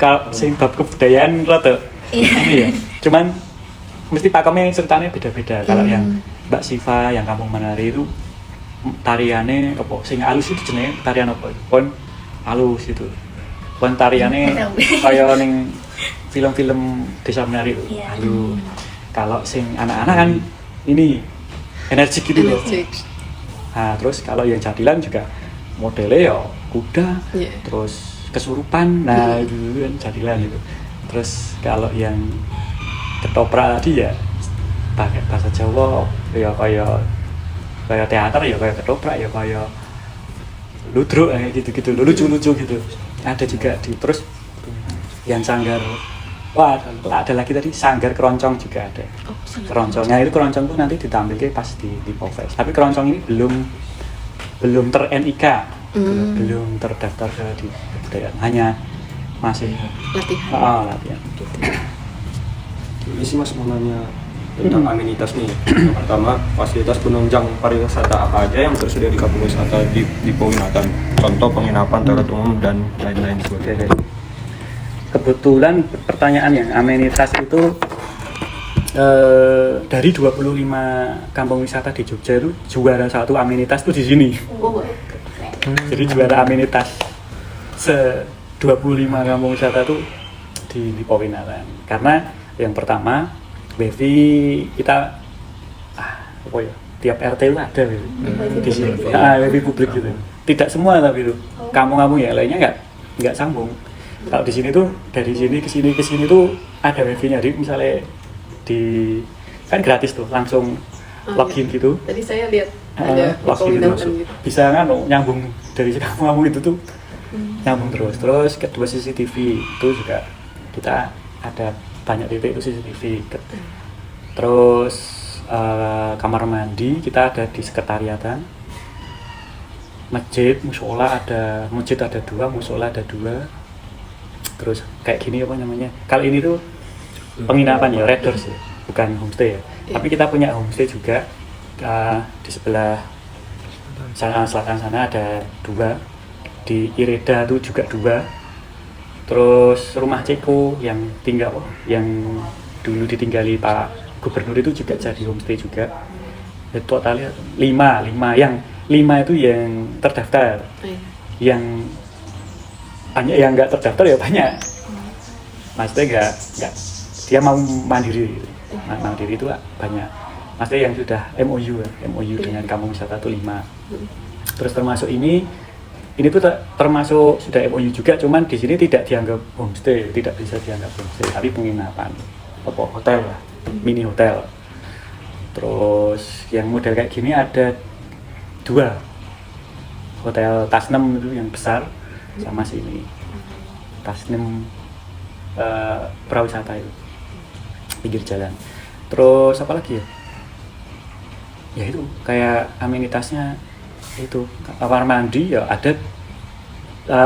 kalau sing bab kebudayaan rada ini ya, cuman mesti pakemnya ceritanya beda-beda. Kalau yang Mbak Siva yang Kampung Menari itu tariannya apa sing halus itu jenenge tarian apa itu? Pon halus itu. Pon tariannya kaya ning film-film Desa Menari itu. Iya. Halus. Kalau sing anak-anak kan ini energik gitu loh. Energik. Nah, terus kalau yang Jatilan juga modelnya ya kuda, Iya. terus kesurupan, nah itu kan Jatilan itu. Terus kalau yang ketoprak tadi ya pakai bahasa Jawa, ya kayak teater ya kayak ketoprak ya kayak ludruk kayak gitu-gitu, lucu-lucu gitu. Ada juga terus yang sanggar, wah ada lagi tadi sanggar keroncong juga ada. Oh, sangat Keroncongnya itu keroncong tuh nanti ditampilkan pas di Polfest. Tapi keroncong ini belum ter-NIK, belum terdaftar di kebudayaan, hanya masih latihan. latihan. Ini sih Mas mau nanya tentang amenitas nih. Yang pertama, fasilitas penunjang pariwisata apa aja yang tersedia di kampung wisata di Powinatan? Contoh penginapan, toilet umum dan lain-lain sebagainya. Kebetulan pertanyaan yang amenitas itu dari 25 kampung wisata di Jogja itu juara 1 amenitas itu di sini. Oh, Jadi juara amenitas 25 kampung wisata itu di Powinatan. Karena yang pertama wifi kita apa ya, tiap RT itu ada wifi di sini. Wifi publik gitu. Tidak semua tapi itu. Kampung-kampung yang lainnya nggak sambung. Kalau di sini tuh dari sini ke sini tuh ada wifi-nya. Jadi misalnya kan gratis tuh, langsung login gitu. Tadi saya lihat ada Login Powinatan masuk. gitu. Bisa kan nyambung dari kampung itu tuh nyambung terus. Terus kedua CCTV itu juga kita ada banyak titik itu CCTV. Terus kamar mandi kita ada di sekretariatan. Musola ada 2, musola ada 2. Terus kayak gini apa namanya? Kalau ini tuh penginapan ya, Redors ya, bukan homestay ya. Tapi kita punya homestay juga di sebelah sana selatan sana ada 2. Di Ireda tuh juga 2. Terus rumah Ceko yang dulu ditinggali Pak Gubernur itu juga jadi homestay juga. Totalnya 5 yang 5 itu yang terdaftar. Yang banyak yang nggak terdaftar ya banyak. Maksudnya nggak dia mau mandiri. Mandiri itu banyak. Maksudnya yang sudah MOU dengan kampung wisata itu 5. Terus termasuk ini tuh termasuk sudah MOU juga, cuman di sini tidak dianggap homestay, tidak bisa dianggap homestay, tapi penginapan, hotel lah, mini hotel. Terus yang model kayak gini ada 2, hotel Tasnem itu yang besar, sama sini Tasnem Prawisata itu pinggir jalan. Terus apa lagi ya? Ya itu kayak amenitasnya itu kamar mandi ya ada,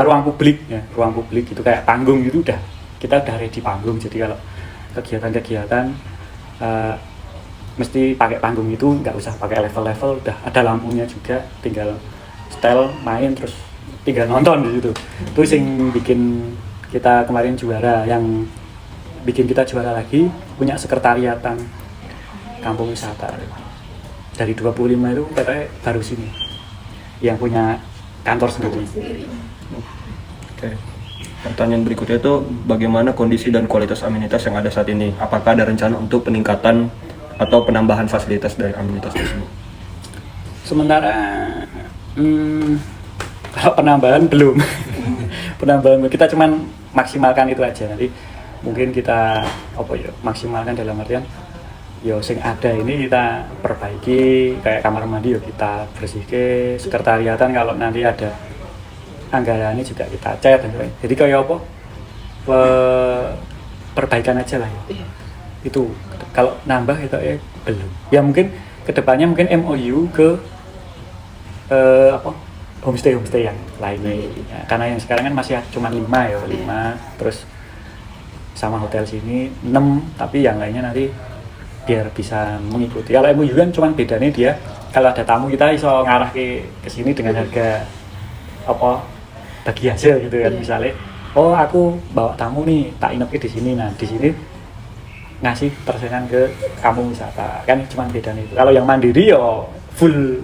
ruang publik itu kayak panggung gitu, kita udah ready panggung. Jadi kalau kegiatan-kegiatan mesti pakai panggung itu, nggak usah pakai level-level, udah ada lampunya juga, tinggal setel main terus tinggal nonton di situ. Itu yang bikin kita kemarin juara, yang bikin kita juara lagi punya sekretariatan kampung wisata. Dari 25 itu katanya baru sini yang punya kantor sendiri. Oke. Pertanyaan berikutnya itu bagaimana kondisi dan kualitas amenitas yang ada saat ini? Apakah ada rencana untuk peningkatan atau penambahan fasilitas dari amenitas tersebut? Sementara kalau penambahan belum. Penambahan kita cuman maksimalkan itu aja. Nanti mungkin kita maksimalkan dalam artian sing ada ini kita perbaiki, kayak kamar mandi kita bersihke, sekretariatan kalau nanti ada anggarannya juga kita cat dan sebagainya. Jadi kayak perbaikan aja lah ya. Iya. Itu kalau nambah itu belum. Ya mungkin kedepannya mungkin MOU ke homestay yang lainnya. Ya, karena yang sekarang kan masih cuma 5 ya, 5 terus sama hotel sini 6, tapi yang lainnya nanti biar bisa mengikuti. Kalau MOU kan cuma bedanya dia kalau ada tamu kita iso ngarah ke sini dengan harga bagi hasil gitu kan. Misalnya aku bawa tamu nih tak inap di sini, nah di sini ngasih persenan ke kamu wisata kan, cuma bedanya itu. Kalau yang mandiri full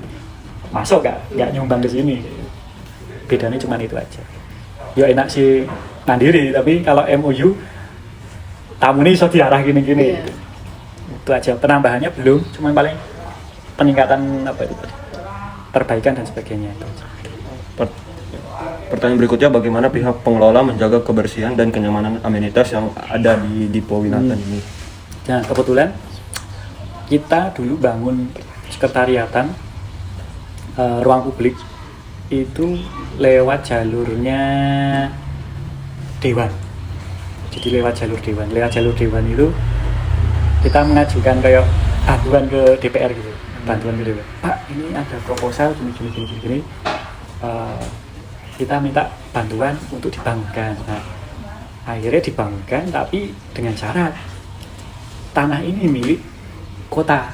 masuk nggak nyumbang ke sini, bedanya cuma itu aja. Enak sih mandiri, tapi kalau MOU tamu ini bisa diarah gini-gini. Itu aja. Penambahannya belum, cuma paling peningkatan perbaikan dan sebagainya itu aja. Pertanyaan berikutnya, bagaimana pihak pengelola menjaga kebersihan dan kenyamanan amenitas yang ada di Dipo Winatan ini? Nah, kebetulan kita dulu bangun sekretariatan ruang publik itu lewat jalurnya Dewan. Jadi lewat jalur Dewan itu kita mengajukan kayak bantuan ke DPR gitu. Bantuan ke DPR. Pak, ini ada proposal gini. Kita minta bantuan untuk dibangunkan. Nah, akhirnya dibangunkan, tapi dengan syarat tanah ini milik kota.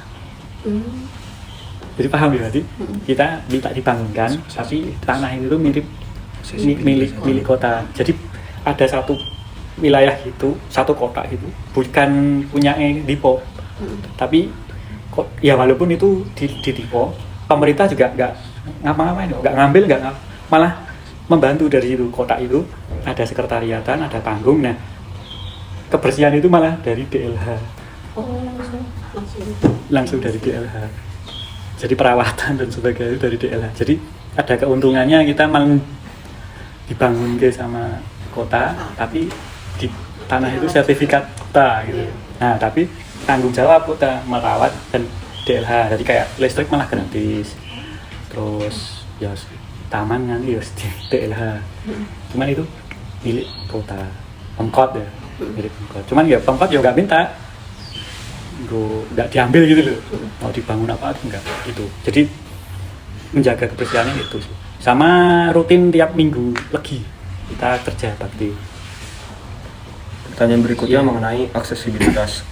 Jadi paham ya, kita minta dibangunkan, tapi tanah itu milik kota. Jadi ada satu wilayah itu, satu kota itu bukan punya Dipo, tapi walaupun itu di Dipo, pemerintah juga nggak ngapa-ngapain, nggak ngambil, malah membantu dari itu. Kota itu ada sekretariatan, ada panggung. Nah, kebersihan itu malah dari DLH. Langsung dari DLH. Jadi perawatan dan sebagainya dari DLH. Jadi ada keuntungannya, kita malah dibangun sama kota, tapi di tanah itu sertifikat kota gitu. Nah, tapi tanggung jawab kota merawat dan DLH. Jadi kayak listrik malah gratis. Terus taman kan di DLH. Cuman itu milik kota, Pemkot ya, milik Pemkot. Cuman Pemkot nggak minta, nggak diambil gitu loh. Mau dibangun apa enggak gitu. Jadi menjaga kebersihannya itu sih. Sama rutin tiap minggu legi kita kerja bakti. Pertanyaan berikutnya mengenai aksesibilitas.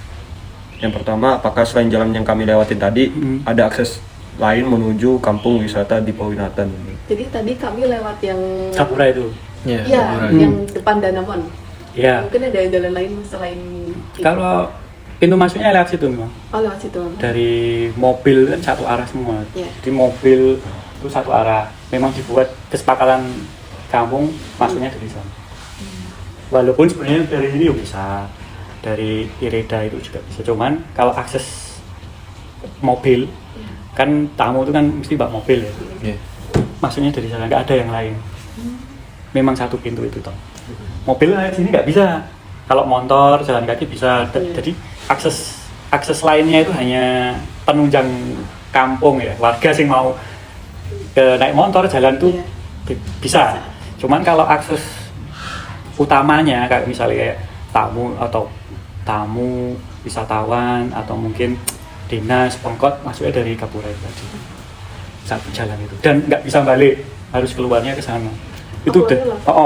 Yang pertama, apakah selain jalan yang kami lewatin tadi, ada akses lain menuju kampung wisata Dipo Winatan ini? Jadi tadi kami lewat yang Sapura itu. yang depan Danamon. Iya. Mungkin ada jalan lain selain itu. Kalau pintu masuknya lewat situ memang. lewat situ. Dari mobil kan satu arah semua. Iya. Di mobil itu satu arah. Memang dibuat kesepakatan kampung masuknya dari sana. Walaupun sebenarnya dari sini bisa, dari Ireda itu juga bisa. Cuman kalau akses mobil kan tamu itu kan mesti bawa mobil ya. Masuknya dari sana, nggak ada yang lain. Memang satu pintu itu toh. Mobil lewat sini nggak bisa. Kalau motor jalan kaki bisa. Jadi akses lainnya itu hanya penunjang kampung ya, warga sih mau naik motor jalan tuh bisa. Cuman kalau akses utamanya kayak misalnya kayak tamu wisatawan atau mungkin dinas Pemkot masuknya dari Gapura itu tadi, satu jalan itu, dan nggak bisa balik, harus keluarnya ke sana. Itu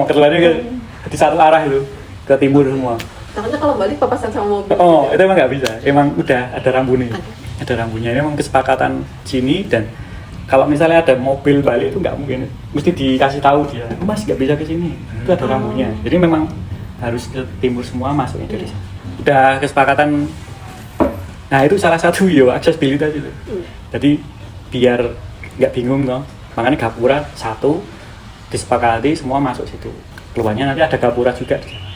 keluarnya di satu arah itu ke timur semua. Takutnya kalau balik papasan sama mobil. Itu emang nggak bisa, emang udah ada rambunya. Emang kesepakatan sini, dan kalau misalnya ada mobil balik itu nggak mungkin, mesti dikasih tahu dia, Mas nggak bisa ke sini, itu ada rambunya. Jadi memang harus ke timur semua, masuknya dari sana. Udah kesepakatan. Nah itu salah satu aksesibilitas itu. Jadi biar nggak bingung toh, makanya Gapura satu disepakati semua masuk situ. keluarnya nanti ada gapura juga di sana.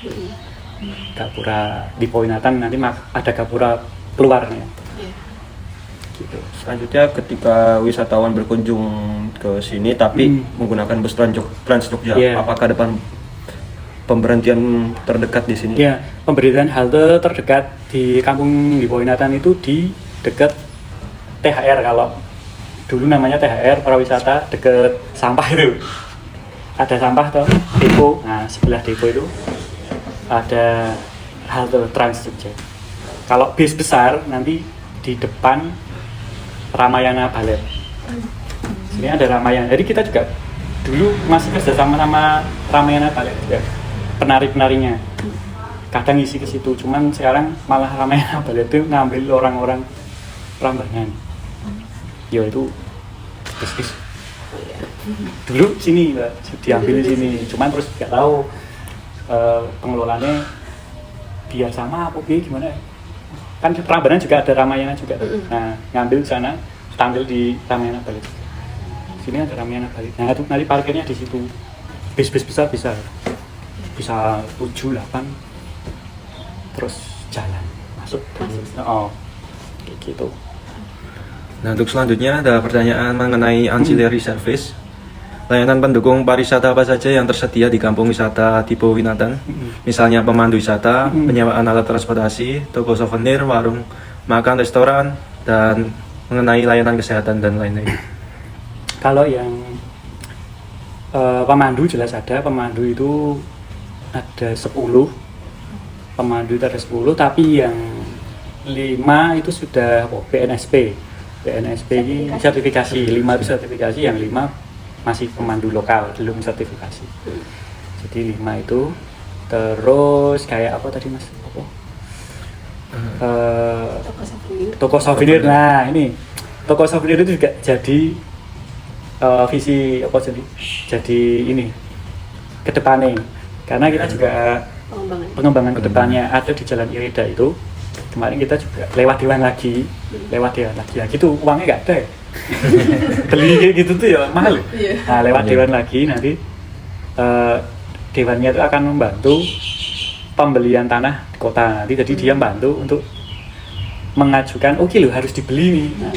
Gapura di Powinatan nanti ada gapura keluarnya. Gitu. Selanjutnya ketika wisatawan berkunjung ke sini tapi menggunakan bus Trans Jogja, apakah depan pemberhentian terdekat di sini? Ya, pemberhentian halte terdekat di kampung di Powinatan itu di dekat THR, kalau dulu namanya THR pariwisata, dekat sampah itu. Ada sampah tuh, depo. Nah, sebelah depo itu ada halte Trans Jogja. Kalau bis besar nanti di depan Ramayana Ballet. Sini ada Ramayana. Jadi kita juga dulu masih kerja sama Ramayana Ballet juga. Penari-penarinya. Kadang isi ke situ. Cuman sekarang malah Ramayana Ballet itu ngambil orang-orang Prambanan. Ya itu bis. Dulu sini Mbak, diambil di sini. Cuman terus nggak tahu pengelolanya biar sama apa gimana ya. Kan Prambanan juga ada Ramayana juga. Nah, ngambil sana, tampil di Ramayana Ballet. Sini ada Ramayana Ballet. Nah, itu nanti parkirnya di situ. Bis-bis besar bisa 7, 8 terus jalan masuk. Oh, kayak gitu. Nah, untuk selanjutnya ada pertanyaan mengenai ancillary service. Layanan pendukung pariwisata apa saja yang tersedia di kampung wisata di Powinatan? Misalnya pemandu wisata, penyewaan alat transportasi, toko souvenir, warung makan, restoran, dan mengenai layanan kesehatan dan lain-lain. Kalau yang pemandu jelas ada, pemandu itu ada 10. Pemandu itu ada 10, tapi yang 5 itu sudah BNSP. BNSP ini sertifikasi, 5 itu sertifikasi, yang 5 masih pemandu lokal, belum sertifikasi. Jadi 5 itu, terus kayak apa tadi Mas? Toko souvenir. Nah ini toko souvenir itu juga jadi visi apa jadi ini kedepannya, karena kita juga pengembangan kedepannya ada di Jalan Irida itu. Kemarin kita juga lewat Dewan lagi ya gitu, uangnya nggak ada ya. Beli kayak gitu tuh ya mahal. Nah, lewat Dewan lagi nanti Dewannya itu akan membantu pembelian tanah di kota nanti, jadi dia membantu untuk mengajukan oke loh harus dibeli nih. Nah,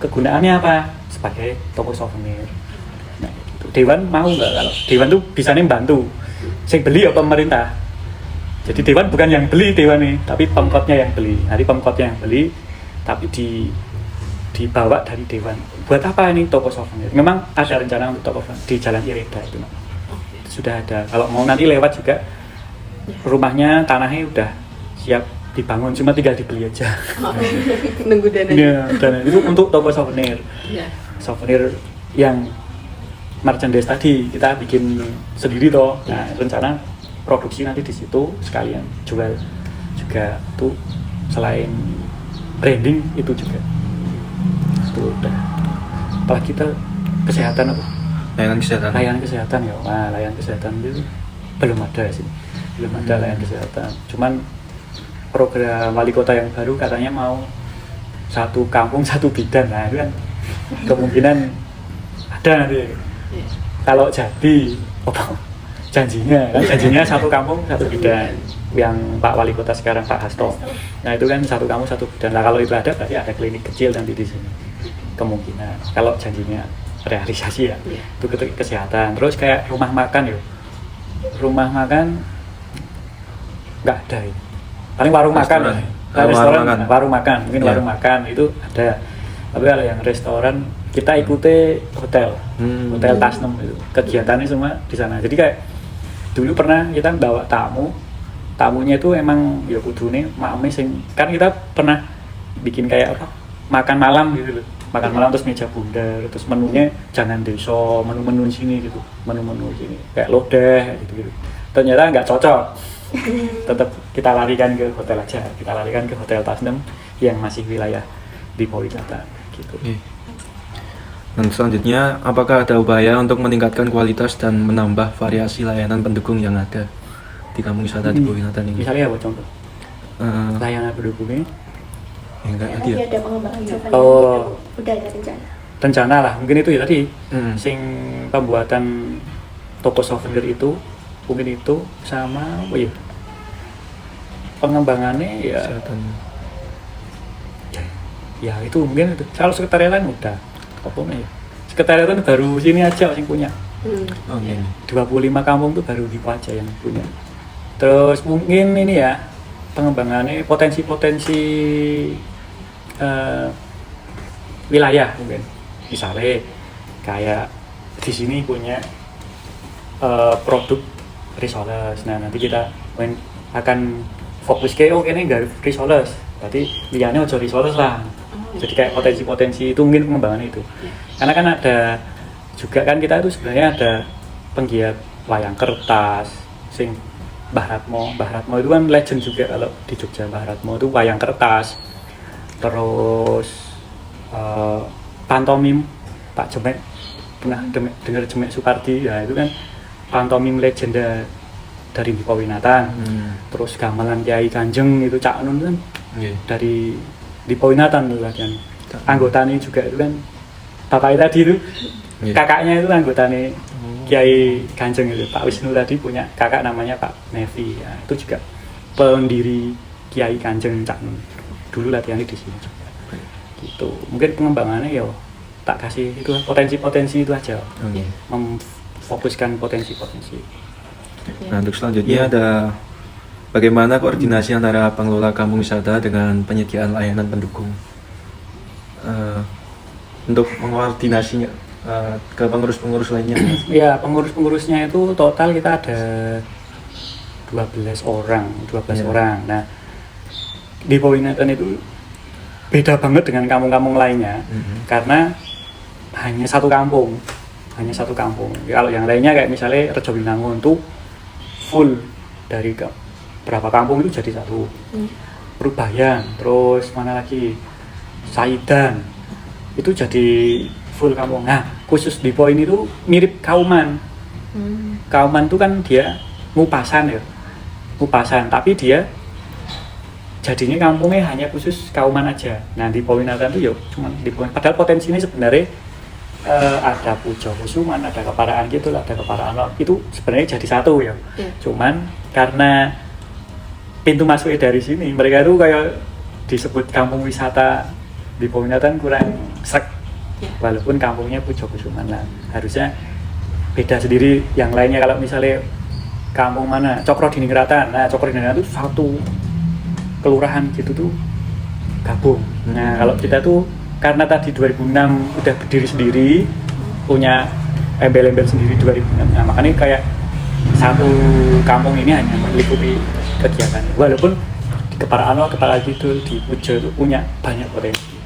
kegunaannya apa? Sebagai toko souvenir. Nah, gitu. Dewan mau nggak? Kalau Dewan tuh bisanya membantu, saya beli ya pemerintah. Jadi Dewan bukan yang beli Dewan nih, tapi Pemkotnya yang beli. Nanti Pemkotnya yang beli, tapi dibawa dari Dewan. Buat apa ini toko souvenir? Memang ada rencana untuk toko di Jalan Irida itu. Sudah ada. Kalau mau nanti lewat juga, rumahnya, tanahnya udah siap dibangun, cuma tinggal dibeli aja. Nunggu dana. Ya, dana itu untuk toko souvenir. Souvenir yang merchandise tadi kita bikin sendiri toh. Nah, rencana produksi nanti di situ sekalian jual juga tuh, selain branding itu juga itu udah. Apalagi kita kesehatan apa? Layanan kesehatan ya. Nah, layanan kesehatan itu belum ada sih, belum ada layanan kesehatan. Cuman program wali kota yang baru katanya mau satu kampung satu bidan. Nah itu kan kemungkinan ada nanti kalau jadi apa janjinya satu kampung satu bidan yang Pak Wali Kota sekarang Pak Hasto. Nah itu kan satu kampung satu bidan. Nah kalau itu ada berarti ada klinik kecil nanti di sini kemungkinan kalau janjinya realisasi ya. Itu kesehatan. Terus kayak rumah makan nggak ada ya. Paling warung makan restoran warung makan mungkin warung makan itu ada. Tapi kalau yang restoran kita ikuti hotel Tasnem itu kegiatannya semua di sana. Jadi kayak dulu pernah kita bawa tamunya itu emang ya kudune makme sing kan kita pernah bikin kayak apa makan malam gitu loh, makan malam terus meja bundar, terus menunya jangan desa, menu sini gitu, menu sini kayak lodeh gitu. Ternyata nggak cocok, tetap kita larikan ke hotel aja, kita larikan ke hotel Tasnem yang masih wilayah di Powinatan gitu. Dan selanjutnya, apakah ada upaya untuk meningkatkan kualitas dan menambah variasi layanan pendukung yang ada di kampung wisata di Powinatan ini? Misalnya apa contoh? Layanan pendukungnya? Enggak Nanti ya. ada pengembangan souvenir. Oh. Udah ada rencana. Rencana lah, mungkin itu ya tadi. Sing pembuatan toko souvenir itu mungkin itu sama oh iya pengembangannya ya Kesehatan. ya itu mungkin itu. Kalau sekretariatan udah apa ya sekretariatan baru sini aja yang punya. Oke. 25 kampung tuh baru Dipo aja yang punya. Terus mungkin ini ya pengembangannya potensi-potensi wilayah mungkin. Misalnya kayak di sini punya produk risoles. Nah nanti kita akan fokus ke ini enggak risoles. Berarti liane ojo risoles lah. Jadi kayak potensi-potensi itu mungkin pengembangan itu. Karena kan ada juga kan kita itu sebenarnya ada penggiat wayang kertas sing Mbah Ratmo itu kan legend juga kalau di Jogja. Mbah Ratmo itu wayang kertas. Terus pantomim Pak Jemek, pernah dengar Jemek Supardi ya itu kan pantomim legenda dari Dipo Winatan. Terus gamelan Kiai Kanjeng itu Cak Nun kan dari Dipo Winatan tuh latihan. Anggotanya juga itu kan bapaknya tadi itu kakaknya itu anggotanya Kiai Kanjeng itu Pak Wisnu tadi punya kakak namanya Pak Nevi ya, itu juga pendiri Kiai Kanjeng Cak Nun. Dulu latihannya di sini juga. Gitu. Mungkin pengembangannya ya tak kasih itu potensi-potensi itu aja. Memfokuskan potensi-potensi. Nah, untuk selanjutnya ada bagaimana koordinasi antara pengelola kampung wisata dengan penyediaan layanan pendukung untuk mengkoordinasinya ke pengurus-pengurus lainnya. Ya, pengurus-pengurusnya itu total kita ada 12 orang. Nah, di Powinatan itu beda banget dengan kampung-kampung lainnya karena hanya satu kampung. Kalau yang lainnya kayak misalnya Rejo Binangun tuh full dari berapa kampung itu jadi satu. Perubayan, terus mana lagi Saidan itu jadi full kampung. Nah khusus di poin itu mirip Kauman. Kauman itu kan dia ngupasan tapi dia jadinya kampungnya hanya khusus Kauman aja. Nah di Powinatan itu ya cuma di poin. Padahal potensinya sebenarnya ada Pujo Kusuman, ada Keparaan gitu lah, ada Keparaan itu sebenarnya jadi satu ya. Cuman karena pintu masuknya dari sini, mereka itu kayak disebut kampung wisata di Powinatan kurang srek. Walaupun kampungnya Pujo Kusuman lah, harusnya beda sendiri yang lainnya. Kalau misalnya kampung mana Cokro Diningratan, nah Cokro Diningratan itu satu kelurahan gitu tuh gabung. Nah kalau kita tuh karena tadi 2006 udah berdiri sendiri, punya embel-embel sendiri 2006, nah makanya kayak satu kampung ini hanya meliputi kegiatan. Walaupun di Keparaan Kepala gitu di Pujo itu punya banyak potensi.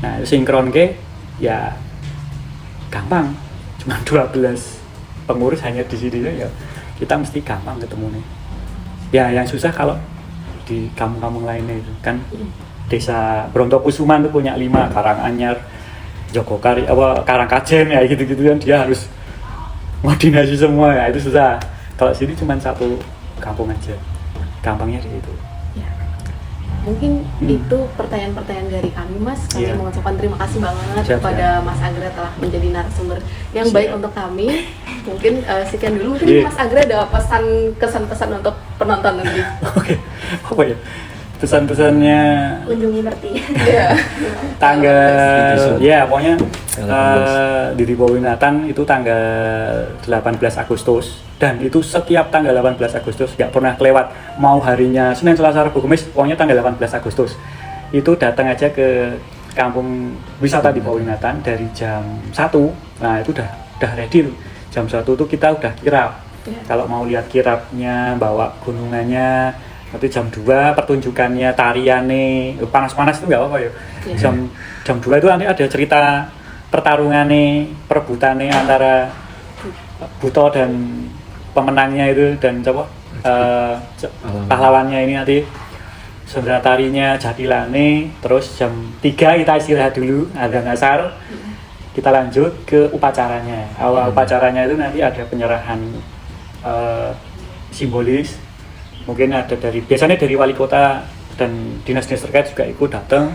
Nah sinkron ke ya gampang, cuma 12 pengurus hanya di sini ya kita mesti gampang ketemu nih. Ya yang susah kalau di kampung-kampung lainnya itu kan desa Brontokusuman tuh punya 5, Karanganyar, Jogokari, Karangkajen ya gitu-gitu kan dia harus koordinasi semua ya itu susah. Kalau sini cuma satu kampung aja, gampangnya di situ. Mungkin itu pertanyaan-pertanyaan dari kami, Mas. Kami mengucapkan terima kasih banget kepada Mas Agra telah menjadi narasumber yang baik untuk kami. Mungkin sekian dulu. Mungkin Mas Agra ada kesan-pesan untuk penonton nanti. Oke. Apa ya? Pesan-pesannya Kunjungi Merti. tanggal ya pokoknya di Dipo Winatan itu tanggal 18 Agustus dan itu setiap tanggal 18 Agustus nggak pernah kelewat, mau harinya Senin, Selasa, Rabu, Kamis, pokoknya tanggal 18 Agustus itu datang aja ke kampung wisata Dipo Winatan dari jam 1. Nah itu udah ready tuh. Jam 1 tuh kita udah kirap. Kalau mau lihat kirapnya, bawa gunungannya, nanti jam 2 pertunjukannya, tariannya, panas-panas itu nggak apa-apa ya. Jam 2 itu nanti ada cerita pertarungannya, perebutannya antara Buto dan pemenangnya itu dan pahlawannya ini nanti sendera tarinya, jatilane, terus jam 3 kita istirahat dulu, ada ngasar, kita lanjut ke upacaranya. Awal upacaranya itu nanti ada penyerahan simbolis. Mungkin ada biasanya dari wali kota dan dinas-dinas terkait juga ikut datang,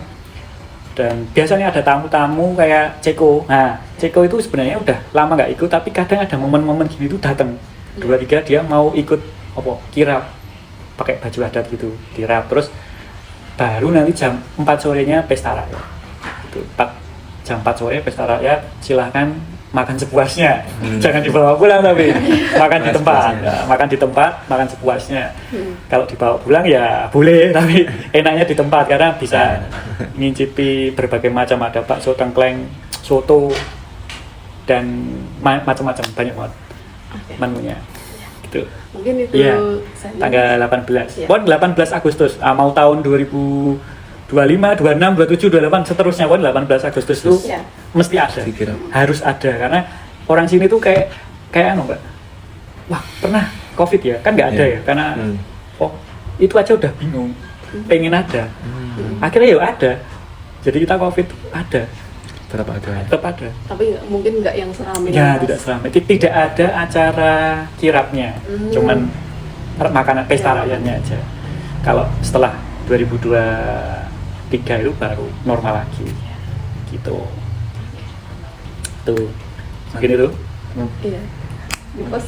dan biasanya ada tamu-tamu kayak Ceko. Nah Ceko itu sebenarnya udah lama nggak ikut tapi kadang ada momen-momen gini tuh datang 2-3 dia mau ikut apa kirap pakai baju adat gitu kirap, terus baru nanti jam 4 sorenya pesta rakyat itu jam 4 sore pesta rakyat, silahkan makan sepuasnya. Jangan dibawa pulang tapi makan di tempat. Ya, makan di tempat, makan sepuasnya. Kalau dibawa pulang ya boleh, tapi enaknya di tempat karena bisa ngincipi berbagai macam, ada bakso, tengkleng, soto dan macam-macam, banyak banget menunya. Gitu. Mungkin itu Iya, saja. tanggal 18. Iya. Pon 18 Agustus. Mau tahun 2025, 26, 27, 28 seterusnya pon 18 Agustus itu Iya. mesti ada. Dikira. Harus ada karena orang sini tuh kayak anu, Mbak. Wah, pernah Covid ya? Kan nggak ada Iya. ya karena Hmm. oh, itu aja udah bingung. Pengen ada. Akhirnya ya ada. Jadi kita Covid ada, Tetap ada ya. tetap ada. Tapi mungkin nggak yang seramai. Ya, Mas. tidak seramai. Tidak ada acara kirapnya. Cuman makanan pesta rakyatnya aja. Kalau setelah 2023 itu baru normal lagi. Gitu. Tuh. Mungkin itu. Iya. Di pos.